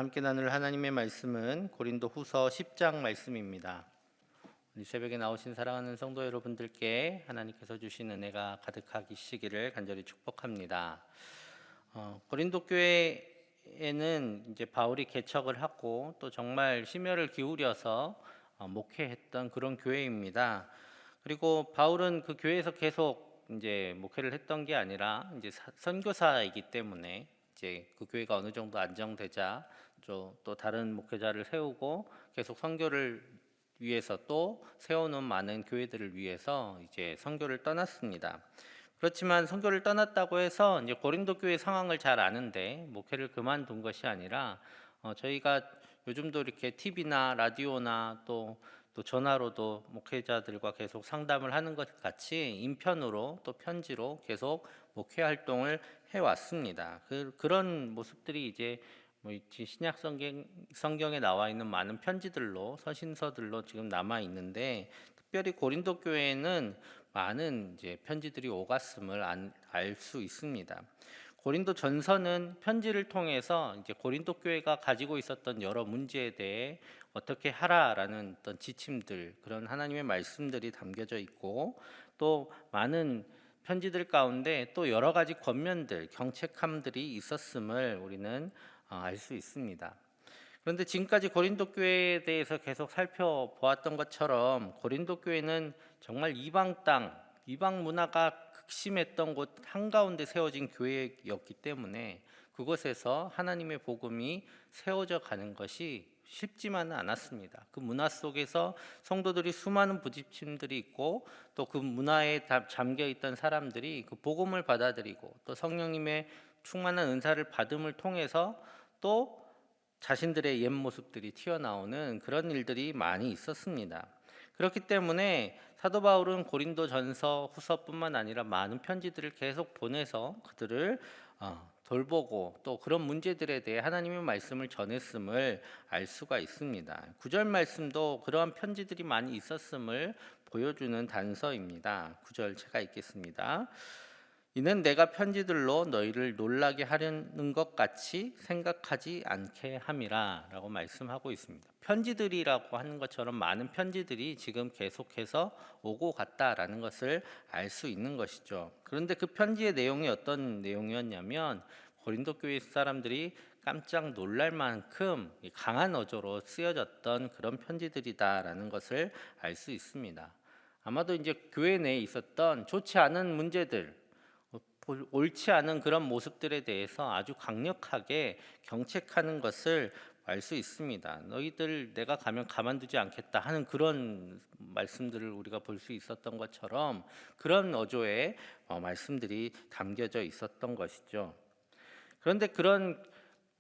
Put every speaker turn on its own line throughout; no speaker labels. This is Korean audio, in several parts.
함께 나눌 하나님의 말씀은 고린도후서 10장 말씀입니다. 이 새벽에 나오신 사랑하는 성도 여러분들께 하나님께서 주신 은혜가 가득하시기를 간절히 축복합니다. 고린도 교회에는 이제 바울이 개척을 하고 또 정말 심혈을 기울여서 목회했던 그런 교회입니다. 그리고 바울은 그 교회에서 계속 이제 목회를 했던 게 아니라 이제 선교사이기 때문에 이제 그 교회가 어느 정도 안정되자 또 다른 목회자를 세우고 계속 선교를 위해서 또 세워놓은 많은 교회들을 위해서 이제 선교를 떠났습니다. 그렇지만 선교를 떠났다고 해서 이제 고린도 교회 상황을 잘 아는데 목회를 그만둔 것이 아니라 저희가 요즘도 이렇게 TV나 라디오나 또 전화로도 목회자들과 계속 상담을 하는 것 같이 인편으로 또 편지로 계속 목회 활동을 해왔습니다. 그런 모습들이 이제 신약 성경에 나와 있는 많은 편지들로 서신서들로 지금 남아 있는데, 특별히 고린도 교회에는 많은 이제 편지들이 오갔음을 알 수 있습니다. 고린도 전서는 편지를 통해서 이제 고린도 교회가 가지고 있었던 여러 문제에 대해 어떻게 하라라는 어떤 지침들, 그런 하나님의 말씀들이 담겨져 있고, 또 많은 편지들 가운데 또 여러 가지 권면들, 경책함들이 있었음을 우리는 알 수 있습니다. 그런데 지금까지 고린도 교회에 대해서 계속 살펴보았던 것처럼 고린도 교회는 정말 이방 땅, 이방 문화가 극심했던 곳 한가운데 세워진 교회였기 때문에 그곳에서 하나님의 복음이 세워져 가는 것이 쉽지만은 않았습니다. 그 문화 속에서 성도들이 수많은 부딪힘들이 있고, 또 그 문화에 잠겨 있던 사람들이 그 복음을 받아들이고 또 성령님의 충만한 은사를 받음을 통해서 또 자신들의 옛 모습들이 튀어나오는 그런 일들이 많이 있었습니다. 그렇기 때문에 사도 바울은 고린도 전서 후서뿐만 아니라 많은 편지들을 계속 보내서 그들을 돌보고 또 그런 문제들에 대해 하나님의 말씀을 전했음을 알 수가 있습니다. 9절 말씀도 그러한 편지들이 많이 있었음을 보여주는 단서입니다. 9절 제가 읽겠습니다. 이는 내가 편지들로 너희를 놀라게 하려는 것 같이 생각하지 않게 함이라 라고 말씀하고 있습니다. 편지들이라고 하는 것처럼 많은 편지들이 지금 계속해서 오고 갔다라는 것을 알 수 있는 것이죠. 그런데 그 편지의 내용이 어떤 내용이었냐면 고린도 교회 사람들이 깜짝 놀랄 만큼 강한 어조로 쓰여졌던 그런 편지들이다라는 것을 알 수 있습니다. 아마도 이제 교회 내에 있었던 좋지 않은 문제들, 옳지 않은 그런 모습들에 대해서 아주 강력하게 경책하는 것을 알 수 있습니다. 너희들 내가 가면 가만두지 않겠다 하는 그런 말씀들을 우리가 볼 수 있었던 것처럼 그런 어조의 말씀들이 담겨져 있었던 것이죠. 그런데 그런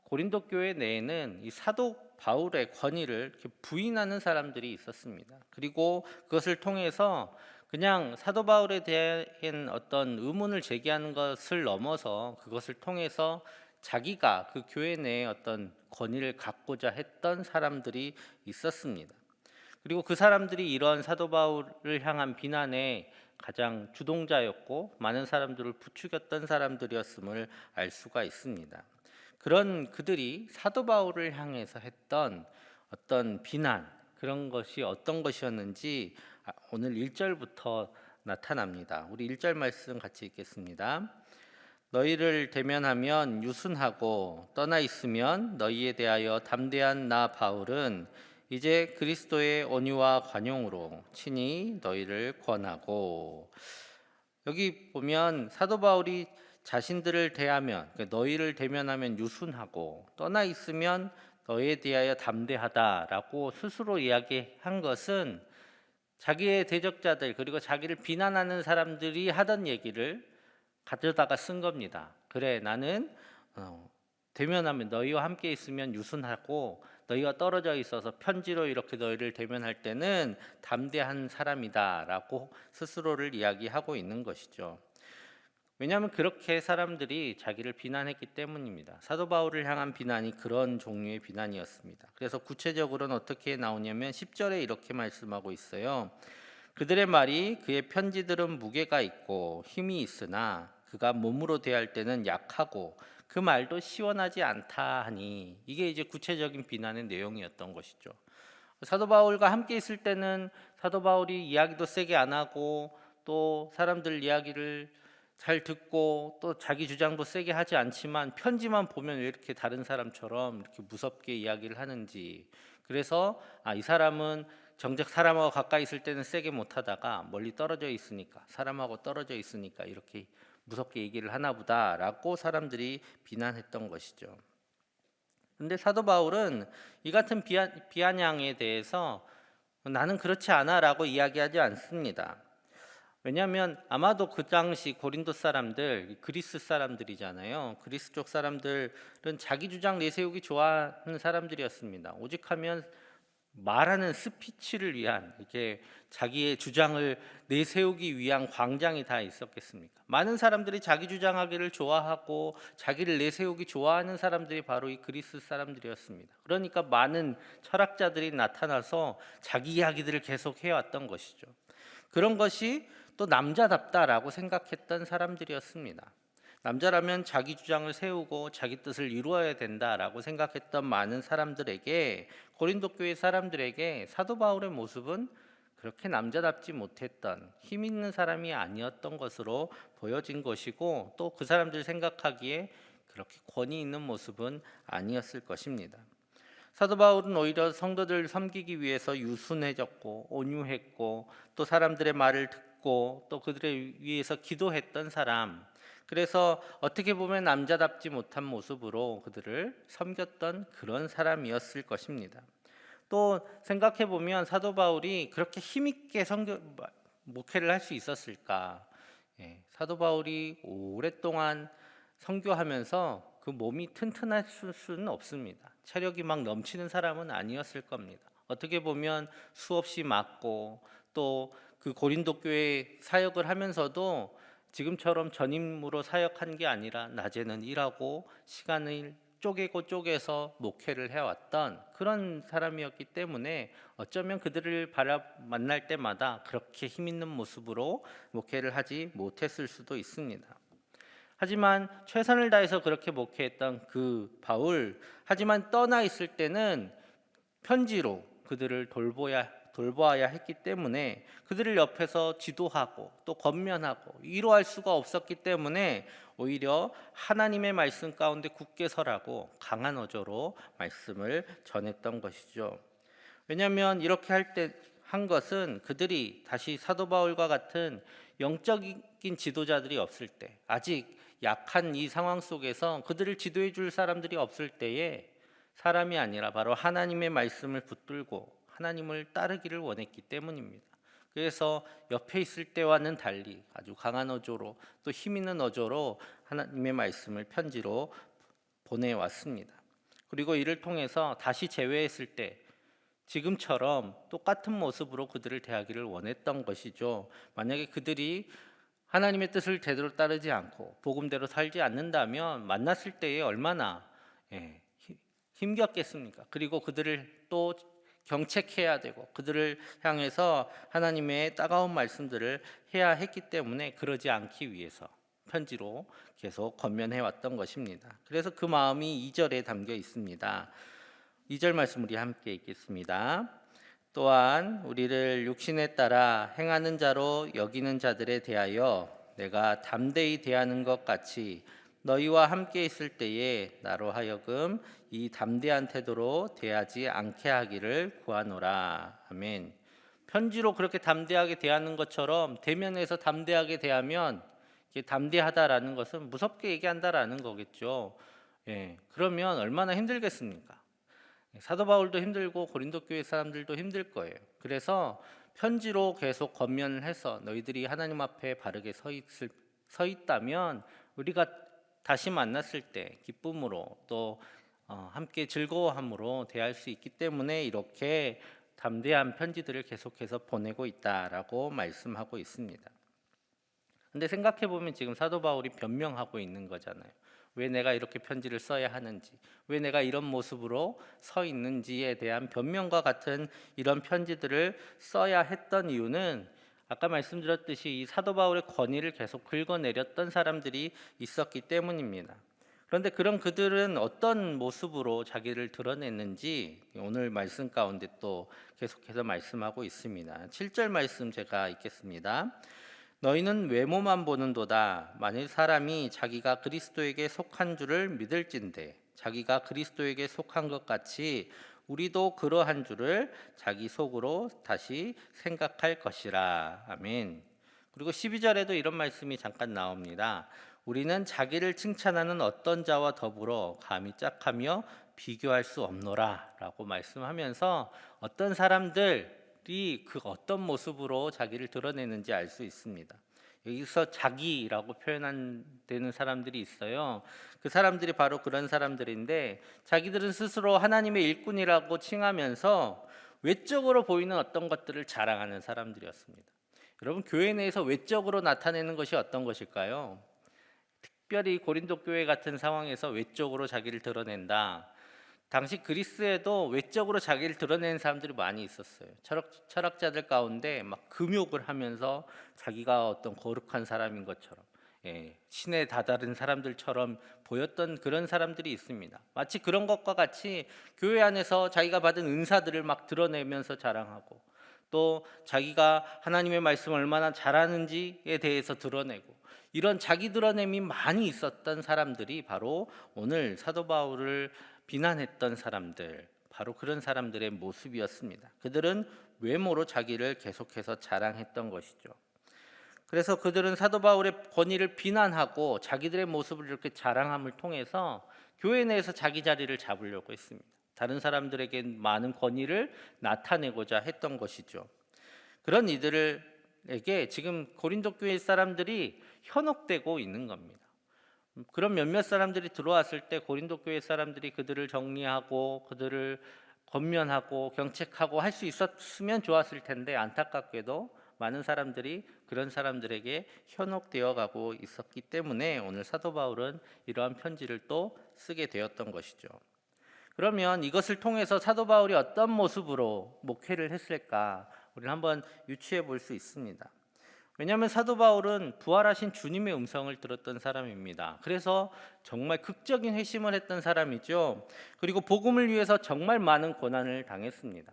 고린도 교회 내에는 이 사도 바울의 권위를 이렇게 부인하는 사람들이 있었습니다. 그리고 그것을 통해서 그냥 사도 바울에 대한 어떤 의문을 제기하는 것을 넘어서 그것을 통해서 자기가 그 교회 내에 어떤 권위를 갖고자 했던 사람들이 있었습니다. 그리고 그 사람들이 이런 사도 바울을 향한 비난에 가장 주동자였고 많은 사람들을 부추겼던 사람들이었음을 알 수가 있습니다. 그런 그들이 사도 바울을 향해서 했던 어떤 비난, 그런 것이 어떤 것이었는지 오늘 1절부터 나타납니다. 우리 1절 말씀 같이 읽겠습니다. 너희를 대면하면 유순하고 떠나 있으면 너희에 대하여 담대한 나 바울은 이제 그리스도의 온유와 관용으로 친히 너희를 권하고. 여기 보면 사도 바울이 자신들을 대하면, 그러니까 너희를 대면하면 유순하고 떠나 있으면 너희에 대하여 담대하다라고 스스로 이야기한 것은 자기의 대적자들, 그리고 자기를 비난하는 사람들이 하던 얘기를 가져다가 쓴 겁니다. 그래, 나는 대면하면 너희와 함께 있으면 유순하고 너희가 떨어져 있어서 편지로 이렇게 너희를 대면할 때는 담대한 사람이다 라고 스스로를 이야기하고 있는 것이죠. 왜냐하면 그렇게 사람들이 자기를 비난했기 때문입니다. 사도 바울을 향한 비난이 그런 종류의 비난이었습니다. 그래서 구체적으로는 어떻게 나오냐면 10절에 이렇게 말씀하고 있어요. 그들의 말이 그의 편지들은 무게가 있고 힘이 있으나 그가 몸으로 대할 때는 약하고 그 말도 시원하지 않다 하니 이게 이제 구체적인 비난의 내용이었던 것이죠. 사도 바울과 함께 있을 때는 사도 바울이 이야기도 세게 안 하고 또 사람들 이야기를 잘 듣고 또 자기 주장도 세게 하지 않지만 편지만 보면 왜 이렇게 다른 사람처럼 이렇게 무섭게 이야기를 하는지, 그래서 이 사람은 정작 사람하고 가까이 있을 때는 세게 못하다가 멀리 떨어져 있으니까, 사람하고 떨어져 있으니까 이렇게 무섭게 얘기를 하나 보다라고 사람들이 비난했던 것이죠. 근데 사도 바울은 이 같은 비아냥에 대해서 나는 그렇지 않아라고 이야기하지 않습니다. 왜냐하면 아마도 그 당시 고린도 사람들, 그리스 사람들이잖아요. 그리스 쪽 사람들은 자기 주장 내세우기 좋아하는 사람들이었습니다. 오직하면 말하는 스피치를 위한, 이렇게 자기의 주장을 내세우기 위한 광장이 다 있었겠습니까? 많은 사람들이 자기 주장하기를 좋아하고 자기를 내세우기 좋아하는 사람들이 바로 이 그리스 사람들이었습니다. 그러니까 많은 철학자들이 나타나서 자기 이야기들을 계속 해왔던 것이죠. 그런 것이 또 남자답다라고 생각했던 사람들이었습니다. 남자라면 자기 주장을 세우고 자기 뜻을 이루어야 된다라고 생각했던 많은 사람들에게, 고린도 교회 사람들에게 사도 바울의 모습은 그렇게 남자답지 못했던, 힘 있는 사람이 아니었던 것으로 보여진 것이고, 또 그 사람들 생각하기에 그렇게 권위 있는 모습은 아니었을 것입니다. 사도 바울은 오히려 성도들 섬기기 위해서 유순해졌고 온유했고, 또 사람들의 말을 듣고 또 그들을 위해서 기도했던 사람, 그래서 어떻게 보면 남자답지 못한 모습으로 그들을 섬겼던 그런 사람이었을 것입니다. 또 생각해 보면 사도 바울이 그렇게 힘있게 목회를 할 수 있었을까? 사도 바울이 오랫동안 선교하면서 그 몸이 튼튼할 수는 없습니다. 체력이 막 넘치는 사람은 아니었을 겁니다. 어떻게 보면 수없이 맞고 또 그 고린도 교회 사역을 하면서도 지금처럼 전임으로 사역한 게 아니라 낮에는 일하고 시간을 쪼개서 목회를 해왔던 그런 사람이었기 때문에 어쩌면 그들을 만날 때마다 그렇게 힘있는 모습으로 목회를 하지 못했을 수도 있습니다. 하지만 최선을 다해서 그렇게 목회했던 그 바울, 하지만 떠나 있을 때는 편지로 그들을 돌보아야 했기 때문에 그들을 옆에서 지도하고 또 권면하고 위로할 수가 없었기 때문에 오히려 하나님의 말씀 가운데 굳게 서라고 강한 어조로 말씀을 전했던 것이죠. 왜냐하면 이렇게 한 것은 그들이 다시 사도 바울과 같은 영적인 지도자들이 없을 때, 아직 약한 이 상황 속에서 그들을 지도해 줄 사람들이 없을 때에 사람이 아니라 바로 하나님의 말씀을 붙들고 하나님을 따르기를 원했기 때문입니다. 그래서 옆에 있을 때와는 달리 아주 강한 어조로 또 힘 있는 어조로 하나님의 말씀을 편지로 보내왔습니다. 그리고 이를 통해서 다시 재회했을 때 지금처럼 똑같은 모습으로 그들을 대하기를 원했던 것이죠. 만약에 그들이 하나님의 뜻을 제대로 따르지 않고 복음대로 살지 않는다면 만났을 때에 얼마나 힘겹겠습니까? 그리고 그들을 또 경책해야 되고 그들을 향해서 하나님의 따가운 말씀들을 해야 했기 때문에 그러지 않기 위해서 편지로 계속 권면해 왔던 것입니다. 그래서 그 마음이 2절에 담겨 있습니다. 2절 말씀 우리 함께 읽겠습니다. 또한 우리를 육신에 따라 행하는 자로 여기는 자들에 대하여 내가 담대히 대하는 것 같이 너희와 함께 있을 때에 나로 하여금 이 담대한 태도로 대하지 않게 하기를 구하노라. 아멘. 편지로 그렇게 담대하게 대하는 것처럼 대면에서 담대하게 대하면 이게 담대하다라는 것은 무섭게 얘기한다라는 거겠죠. 그러면 얼마나 힘들겠습니까? 사도 바울도 힘들고 고린도 교회 사람들도 힘들 거예요. 그래서 편지로 계속 권면을 해서 너희들이 하나님 앞에 바르게 서 있다면 우리가 다시 만났을 때 기쁨으로 또 함께 즐거워함으로 대할 수 있기 때문에 이렇게 담대한 편지들을 계속해서 보내고 있다라고 말씀하고 있습니다. 근데 생각해 보면 지금 사도 바울이 변명하고 있는 거잖아요. 왜 내가 이렇게 편지를 써야 하는지, 왜 내가 이런 모습으로 서 있는지에 대한 변명과 같은 이런 편지들을 써야 했던 이유는 아까 말씀드렸듯이 이 사도 바울의 권위를 계속 긁어내렸던 사람들이 있었기 때문입니다. 그런데 그런 그들은 어떤 모습으로 자기를 드러냈는지 오늘 말씀 가운데 또 계속해서 말씀하고 있습니다. 7절 말씀 제가 읽겠습니다. 너희는 외모만 보는도다. 만일 사람이 자기가 그리스도에게 속한 줄을 믿을진대 자기가 그리스도에게 속한 것 같이 우리도 그러한 줄을 자기 속으로 다시 생각할 것이라. 아멘. 그리고 12절에도 이런 말씀이 잠깐 나옵니다. 우리는 자기를 칭찬하는 어떤 자와 더불어 감히 짝하며 비교할 수 없노라 라고 말씀하면서 어떤 사람들이 그 어떤 모습으로 자기를 드러내는지 알 수 있습니다. 여기서 자기라고 표현되는 사람들이 있어요. 그 사람들이 바로 그런 사람들인데 자기들은 스스로 하나님의 일꾼이라고 칭하면서 외적으로 보이는 어떤 것들을 자랑하는 사람들이었습니다. 여러분, 교회 내에서 외적으로 나타내는 것이 어떤 것일까요? 특별히 고린도 교회 같은 상황에서 외적으로 자기를 드러낸다. 당시 그리스에도 외적으로 자기를 드러내는 사람들이 많이 있었어요. 철학자들 가운데 막 금욕을 하면서 자기가 어떤 거룩한 사람인 것처럼, 신에 다다른 사람들처럼 보였던 그런 사람들이 있습니다. 마치 그런 것과 같이 교회 안에서 자기가 받은 은사들을 막 드러내면서 자랑하고, 또 자기가 하나님의 말씀을 얼마나 잘하는지에 대해서 드러내고, 이런 자기 드러냄이 많이 있었던 사람들이 바로 오늘 사도 바울을 비난했던 사람들, 바로 그런 사람들의 모습이었습니다. 그들은 외모로 자기를 계속해서 자랑했던 것이죠. 그래서 그들은 사도 바울의 권위를 비난하고 자기들의 모습을 이렇게 자랑함을 통해서 교회 내에서 자기 자리를 잡으려고 했습니다. 다른 사람들에게 많은 권위를 나타내고자 했던 것이죠. 그런 이들에게 지금 고린도 교회 사람들이 현혹되고 있는 겁니다. 그런 몇몇 사람들이 들어왔을 때 고린도 교회 사람들이 그들을 정리하고 그들을 권면하고 경책하고 할 수 있었으면 좋았을 텐데, 안타깝게도 많은 사람들이 그런 사람들에게 현혹되어 가고 있었기 때문에 오늘 사도 바울은 이러한 편지를 또 쓰게 되었던 것이죠. 그러면 이것을 통해서 사도 바울이 어떤 모습으로 목회를 했을까 우리는 한번 유추해 볼 수 있습니다. 왜냐하면 사도 바울은 부활하신 주님의 음성을 들었던 사람입니다. 그래서 정말 극적인 회심을 했던 사람이죠. 그리고 복음을 위해서 정말 많은 고난을 당했습니다.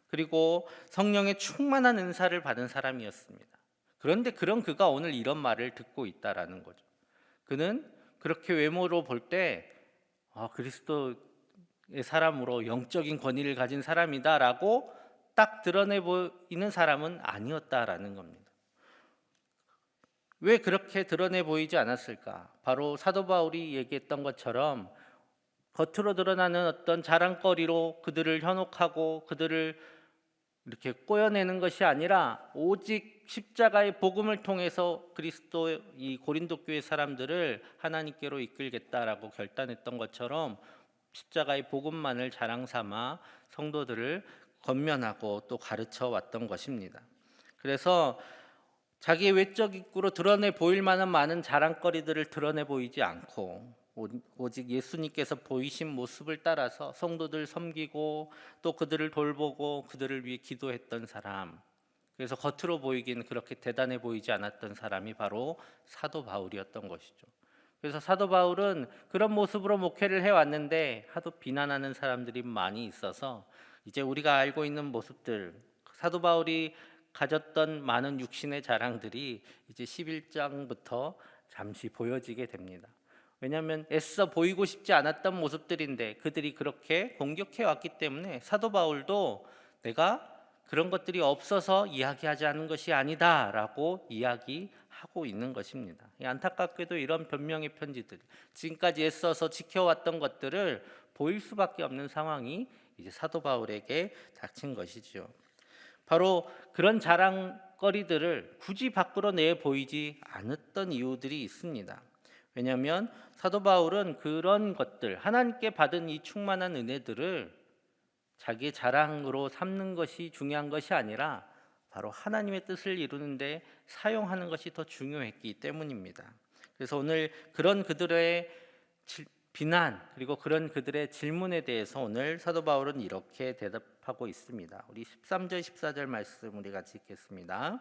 그리고 성령의 충만한 은사를 받은 사람이었습니다. 그런데 그런 그가 오늘 이런 말을 듣고 있다라는 거죠. 그는 그렇게 외모로 볼 때 그리스도의 사람으로 영적인 권위를 가진 사람이다라고 딱 드러내 보이는 사람은 아니었다라는 겁니다. 왜 그렇게 드러내 보이지 않았을까? 바로 사도 바울이 얘기했던 것처럼 겉으로 드러나는 어떤 자랑거리로 그들을 현혹하고 그들을 이렇게 꼬여내는 것이 아니라 오직 십자가의 복음을 통해서 그리스도 이 고린도 교회 사람들을 하나님께로 이끌겠다라고 결단했던 것처럼 십자가의 복음만을 자랑 삼아 성도들을 권면하고 또 가르쳐 왔던 것입니다. 그래서 자기의 외적 입구로 드러내 보일 만한 많은 자랑거리들을 드러내 보이지 않고 오직 예수님께서 보이신 모습을 따라서 성도들 섬기고 또 그들을 돌보고 그들을 위해 기도했던 사람, 그래서 겉으로 보이긴 그렇게 대단해 보이지 않았던 사람이 바로 사도 바울이었던 것이죠. 그래서 사도 바울은 그런 모습으로 목회를 해왔는데 하도 비난하는 사람들이 많이 있어서 이제 우리가 알고 있는 모습들, 사도 바울이 가졌던 많은 육신의 자랑들이 이제 11장부터 잠시 보여지게 됩니다. 왜냐하면 애써 보이고 싶지 않았던 모습들인데 그들이 그렇게 공격해 왔기 때문에 사도 바울도 내가 그런 것들이 없어서 이야기하지 않은 것이 아니다라고 이야기하고 있는 것입니다. 안타깝게도 이런 변명의 편지들, 지금까지 애써서 지켜왔던 것들을 보일 수밖에 없는 상황이 이제 사도 바울에게 닥친 것이죠. 바로 그런 자랑거리들을 굳이 밖으로 내 보이지 않았던 이유들이 있습니다. 왜냐하면 사도 바울은 그런 것들, 하나님께 받은 이 충만한 은혜들을 자기의 자랑으로 삼는 것이 중요한 것이 아니라 바로 하나님의 뜻을 이루는데 사용하는 것이 더 중요했기 때문입니다. 그래서 오늘 그런 그들의 비난 그리고 그런 그들의 질문에 대해서 오늘 사도 바울은 이렇게 대답하고 있습니다. 우리 13절 14절 말씀 우리 같이 읽겠습니다.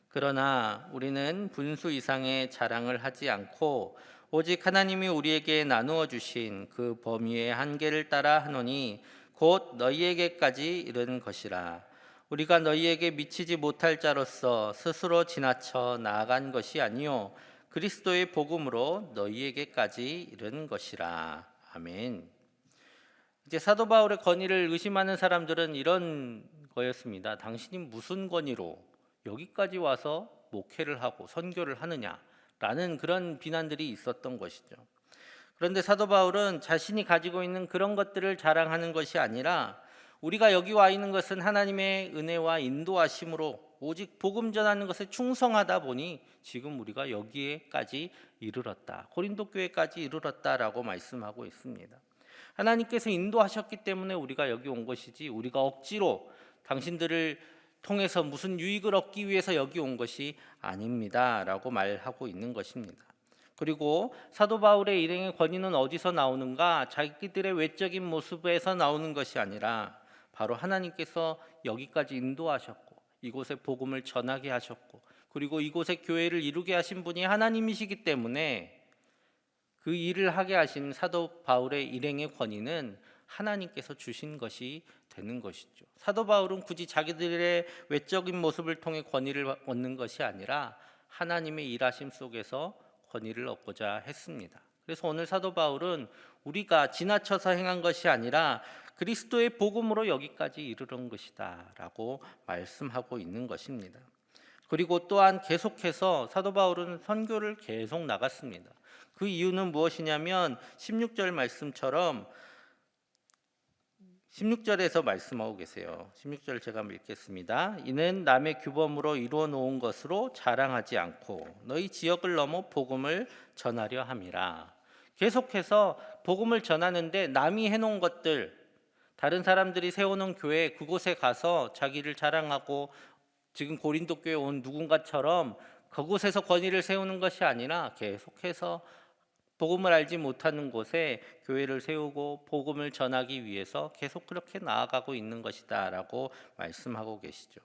그러나 우리는 분수 이상의 자랑을 하지 않고 오직 하나님이 우리에게 나누어 주신 그 범위의 한계를 따라 하노니 곧 너희에게까지 이르는 것이라. 우리가 너희에게 미치지 못할 자로서 스스로 지나쳐 나아간 것이 아니요 그리스도의 복음으로 너희에게까지 이르는 것이라. 아멘. 이제 사도 바울의 권위를 의심하는 사람들은 이런 거였습니다. 당신이 무슨 권위로 여기까지 와서 목회를 하고 선교를 하느냐라는 그런 비난들이 있었던 것이죠. 그런데 사도 바울은 자신이 가지고 있는 그런 것들을 자랑하는 것이 아니라 우리가 여기 와 있는 것은 하나님의 은혜와 인도하심으로 오직 복음 전하는 것에 충성하다 보니 지금 우리가 여기에까지 이르렀다. 고린도 교회까지 이르렀다라고 말씀하고 있습니다. 하나님께서 인도하셨기 때문에 우리가 여기 온 것이지 우리가 억지로 당신들을 통해서 무슨 유익을 얻기 위해서 여기 온 것이 아닙니다라고 말하고 있는 것입니다. 그리고 사도 바울의 일행의 권위는 어디서 나오는가? 자기들의 외적인 모습에서 나오는 것이 아니라 바로 하나님께서 여기까지 인도하셨고 이곳에 복음을 전하게 하셨고 그리고 이곳에 교회를 이루게 하신 분이 하나님이시기 때문에 그 일을 하게 하신 사도 바울의 일행의 권위는 하나님께서 주신 것이 되는 것이죠. 사도 바울은 굳이 자기들의 외적인 모습을 통해 권위를 얻는 것이 아니라 하나님의 일하심 속에서 권위를 얻고자 했습니다. 그래서 오늘 사도 바울은 우리가 지나쳐서 행한 것이 아니라 그리스도의 복음으로 여기까지 이르는 것이다 라고 말씀하고 있는 것입니다. 그리고 또한 계속해서 사도 바울은 선교를 계속 나갔습니다. 그 이유는 무엇이냐면 16절 말씀처럼 16절에서 말씀하고 계세요. 16절 제가 읽겠습니다. 이는 남의 규범으로 이루어 놓은 것으로 자랑하지 않고 너희 지역을 넘어 복음을 전하려 함이라. 계속해서 복음을 전하는데 남이 해놓은 것들, 다른 사람들이 세워놓은 교회 그곳에 가서 자기를 자랑하고 지금 고린도 교회 온 누군가처럼 그곳에서 권위를 세우는 것이 아니라 계속해서 복음을 알지 못하는 곳에 교회를 세우고 복음을 전하기 위해서 계속 그렇게 나아가고 있는 것이다 라고 말씀하고 계시죠.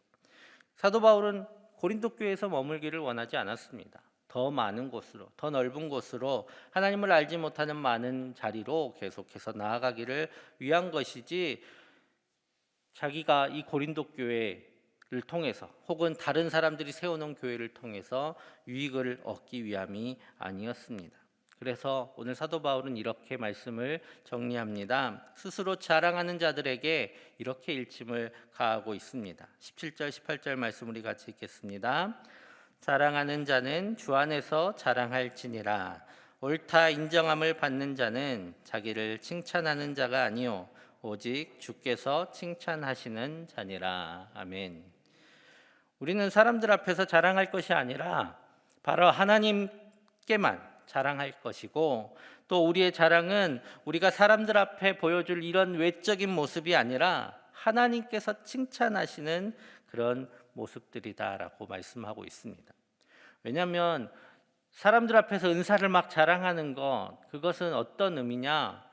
사도 바울은 고린도 교회에서 머물기를 원하지 않았습니다. 더 많은 곳으로, 더 넓은 곳으로 하나님을 알지 못하는 많은 자리로 계속해서 나아가기를 위한 것이지 자기가 이 고린도 교회를 통해서 혹은 다른 사람들이 세워놓은 교회를 통해서 유익을 얻기 위함이 아니었습니다. 그래서 오늘 사도 바울은 이렇게 말씀을 정리합니다. 스스로 자랑하는 자들에게 이렇게 일침을 가하고 있습니다. 17절 18절 말씀 우리 같이 읽겠습니다. 자랑하는 자는 주 안에서 자랑할지니라. 옳다 인정함을 받는 자는 자기를 칭찬하는 자가 아니요 오직 주께서 칭찬하시는 자니라. 아멘. 우리는 사람들 앞에서 자랑할 것이 아니라 바로 하나님께만 자랑할 것이고 또 우리의 자랑은 우리가 사람들 앞에 보여줄 이런 외적인 모습이 아니라 하나님께서 칭찬하시는 그런 모습들이다라고 말씀하고 있습니다. 왜냐하면 사람들 앞에서 은사를 막 자랑하는 것 그것은 어떤 의미냐?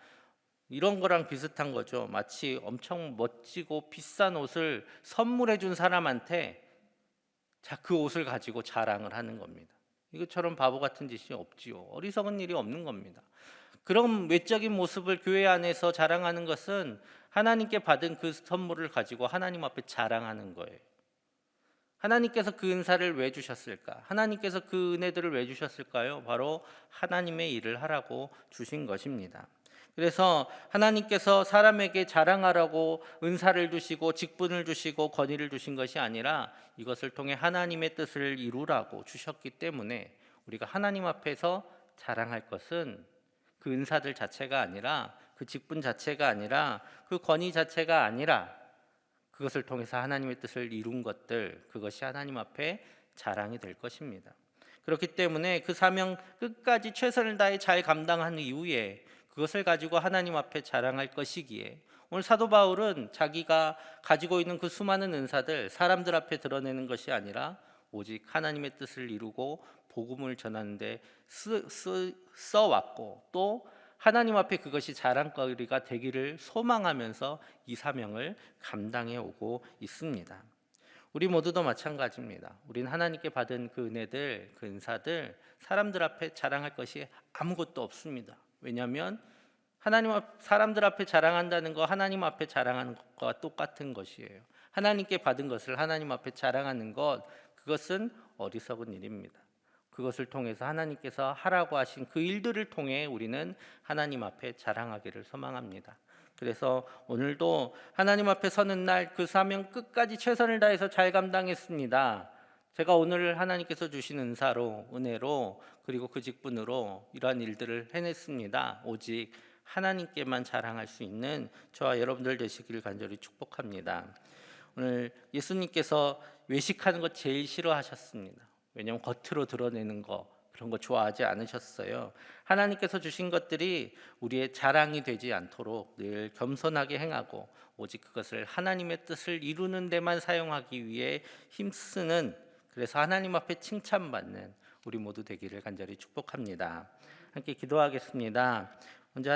이런 거랑 비슷한 거죠. 마치 엄청 멋지고 비싼 옷을 선물해 준 사람한테 그 옷을 가지고 자랑을 하는 겁니다. 이것처럼 바보 같은 짓이 없지요. 어리석은 일이 없는 겁니다. 그런 외적인 모습을 교회 안에서 자랑하는 것은 하나님께 받은 그 선물을 가지고 하나님 앞에 자랑하는 거예요. 하나님께서 그 은사를 왜 주셨을까? 하나님께서 그 은혜들을 왜 주셨을까요? 바로 하나님의 일을 하라고 주신 것입니다. 그래서 하나님께서 사람에게 자랑하라고 은사를 주시고 직분을 주시고 권위를 주신 것이 아니라 이것을 통해 하나님의 뜻을 이루라고 주셨기 때문에 우리가 하나님 앞에서 자랑할 것은 그 은사들 자체가 아니라 그 직분 자체가 아니라 그 권위 자체가 아니라 그것을 통해서 하나님의 뜻을 이룬 것들 그것이 하나님 앞에 자랑이 될 것입니다. 그렇기 때문에 그 사명 끝까지 최선을 다해 잘 감당한 이후에 그것을 가지고 하나님 앞에 자랑할 것이기에 오늘 사도 바울은 자기가 가지고 있는 그 수많은 은사들 사람들 앞에 드러내는 것이 아니라 오직 하나님의 뜻을 이루고 복음을 전하는 데 써왔고 또 하나님 앞에 그것이 자랑거리가 되기를 소망하면서 이 사명을 감당해 오고 있습니다. 우리 모두도 마찬가지입니다. 우린 하나님께 받은 그 은혜들, 그 은사들 사람들 앞에 자랑할 것이 아무것도 없습니다. 왜냐하면 사람들 앞에 자랑한다는 거 하나님 앞에 자랑하는 것과 똑같은 것이에요. 하나님께 받은 것을 하나님 앞에 자랑하는 것, 그것은 어리석은 일입니다. 그것을 통해서 하나님께서 하라고 하신 그 일들을 통해 우리는 하나님 앞에 자랑하기를 소망합니다. 그래서 오늘도 하나님 앞에 서는 날 그 사명 끝까지 최선을 다해서 잘 감당했습니다. 제가 오늘 하나님께서 주신 은사로, 은혜로, 그리고 그 직분으로 이러한 일들을 해냈습니다. 오직 하나님께만 자랑할 수 있는 저와 여러분들 되시기를 간절히 축복합니다. 오늘 예수님께서 외식하는 거 제일 싫어하셨습니다. 왜냐하면 겉으로 드러내는 거, 그런 거 좋아하지 않으셨어요. 하나님께서 주신 것들이 우리의 자랑이 되지 않도록 늘 겸손하게 행하고 오직 그것을 하나님의 뜻을 이루는 데만 사용하기 위해 힘쓰는, 그래서 하나님 앞에 칭찬받는 우리 모두 되기를 간절히 축복합니다. 함께 기도하겠습니다. 먼저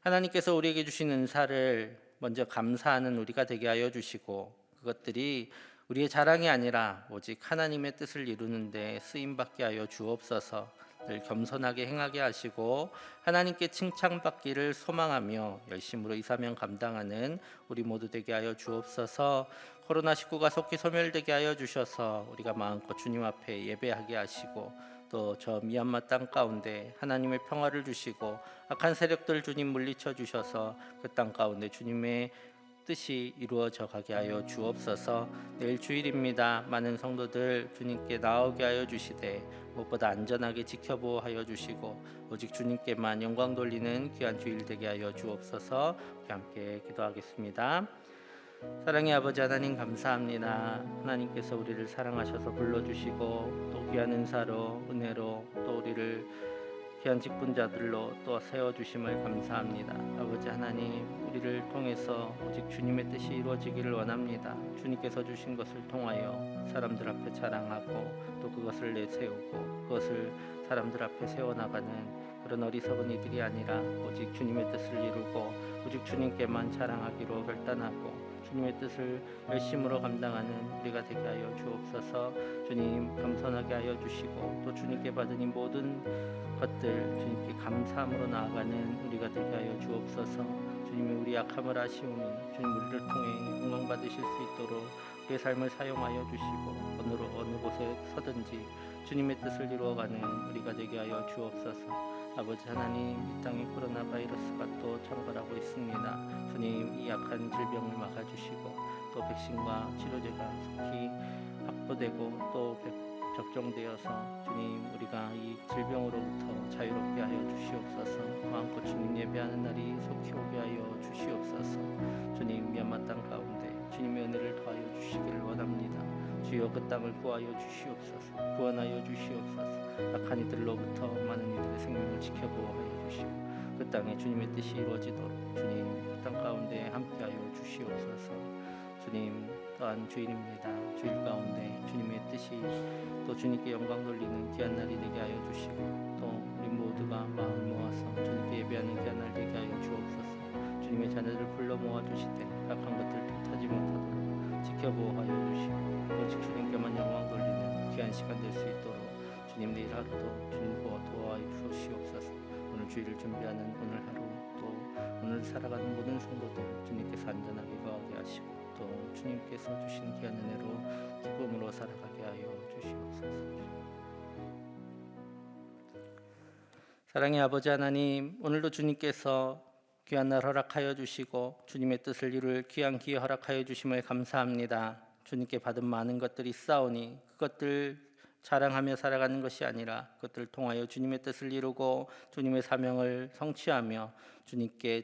하나님께서 우리에게 주신 은사를 먼저 감사하는 우리가 되게 하여 주시고, 그것들이 우리의 자랑이 아니라 오직 하나님의 뜻을 이루는 데 쓰임받게 하여 주옵소서. 늘 겸손하게 행하게 하시고 하나님께 칭찬받기를 소망하며 열심으로 이 사명 감당하는 우리 모두 되게 하여 주옵소서. 코로나19가 속히 소멸되게 하여 주셔서 우리가 마음껏 주님 앞에 예배하게 하시고, 또 저 미얀마 땅 가운데 하나님의 평화를 주시고 악한 세력들 주님 물리쳐 주셔서 그 땅 가운데 주님의 뜻이 이루어져 가게 하여 주옵소서. 내일 주일입니다. 많은 성도들 주님께 나오게 하여 주시되 무엇보다 안전하게 지켜보호하여 주시고 오직 주님께만 영광 돌리는 귀한 주일 되게 하여 주옵소서. 함께 기도하겠습니다. 사랑의 아버지 하나님, 감사합니다. 하나님께서 우리를 사랑하셔서 불러주시고 또 귀한 은사로, 은혜로 또 우리를 귀한 직분자들로 또 세워주심을 감사합니다. 아버지 하나님, 우리를 통해서 오직 주님의 뜻이 이루어지기를 원합니다. 주님께서 주신 것을 통하여 사람들 앞에 자랑하고 또 그것을 내세우고 그것을 사람들 앞에 세워나가는 그런 어리석은 이들이 아니라 오직 주님의 뜻을 이루고 오직 주님께만 자랑하기로 결단하고 주님의 뜻을 열심으로 감당하는 우리가 되게 하여 주옵소서. 주님, 겸손하게 하여 주시고 또 주님께 받은 이 모든 것들 주님께 감사함으로 나아가는 우리가 되게 하여 주옵소서. 주님이 우리 약함을 아시오니 주님 우리를 통해 영광 받으실 수 있도록 우리의 삶을 사용하여 주시고 어느 곳에 서든지 주님의 뜻을 이루어가는 우리가 되게 하여 주옵소서. 아버지 하나님, 이 땅에 코로나 바이러스가 또 창궐하고 있습니다. 주님, 이 약한 질병을 막아주시고 또 백신과 치료제가 속히 확보되고 또 접종되어서 주님, 우리가 이 질병으로부터 자유롭게 하여 주시옵소서. 마음껏 주님 예배하는 날이 속히 오게 하여 주시옵소서. 주님, 미얀마 땅 가운데 주님의 은혜를 더하여 주시기를 원합니다. 주여, 그 땅을 구하여 주시옵소서. 구원하여 주시옵소서. 악한 이들로부터 많은 이들의 생명을 지켜보호하여 주시고 그 땅에 주님의 뜻이 이루어지도록 주님, 그 땅 가운데 함께하여 주시옵소서. 주님, 또한 주일입니다. 주일 가운데 주님의 뜻이 또 주님께 영광 돌리는 귀한 날이 되게 하여 주시고 또 우리 모두가 마음을 모아서 주님께 예배하는 귀한 날 되게 하여 주옵소서. 주님의 자녀들을 불러 모아 주시되 악한 것들 뜻하지 못하도록 지켜보호하여 주시고 오직 주님께만 영광 돌리는 귀한 시간 될 수 있도록 주님, 내일 하루도 주님 도와하여 주시옵소서. 오늘 주일을 준비하는 오늘 하루 또 오늘 살아가는 모든 성도들 주님께서 안전하게 거하게 하시고 또 주님께서 주신 귀한 은혜로 기쁨으로 살아가게 하여 주시옵소서. 사랑의 아버지 하나님, 오늘도 주님께서 귀한 날 허락하여 주시고 주님의 뜻을 이룰 귀한 기회 허락하여 주심을 감사합니다. 주님께 받은 많은 것들이 있사오니 그것들 자랑하며 살아가는 것이 아니라 그것들을 통하여 주님의 뜻을 이루고 주님의 사명을 성취하며 주님께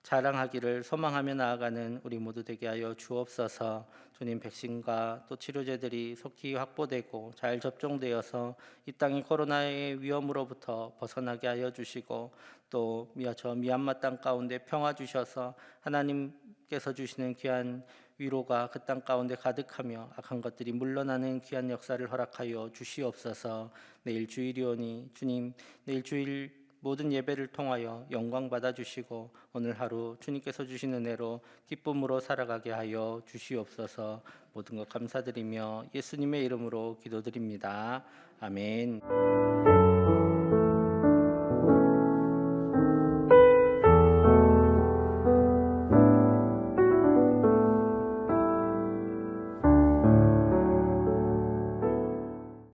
자랑하기를 소망하며 나아가는 우리 모두 되게 하여 주옵소서. 주님, 백신과 또 치료제들이 속히 확보되고 잘 접종되어서 이 땅이 코로나의 위험으로부터 벗어나게 하여 주시고 또 저 미얀마 땅 가운데 평화 주셔서 하나님께서 주시는 귀한 위로가 그 땅 가운데 가득하며 악한 것들이 물러나는 귀한 역사를 허락하여 주시옵소서. 내일 주일이오니 주님, 내일 주일 모든 예배를 통하여 영광 받아주시고 오늘 하루 주님께서 주신 은혜로 기쁨으로 살아가게 하여 주시옵소서. 모든 것 감사드리며 예수님의 이름으로 기도드립니다. 아멘.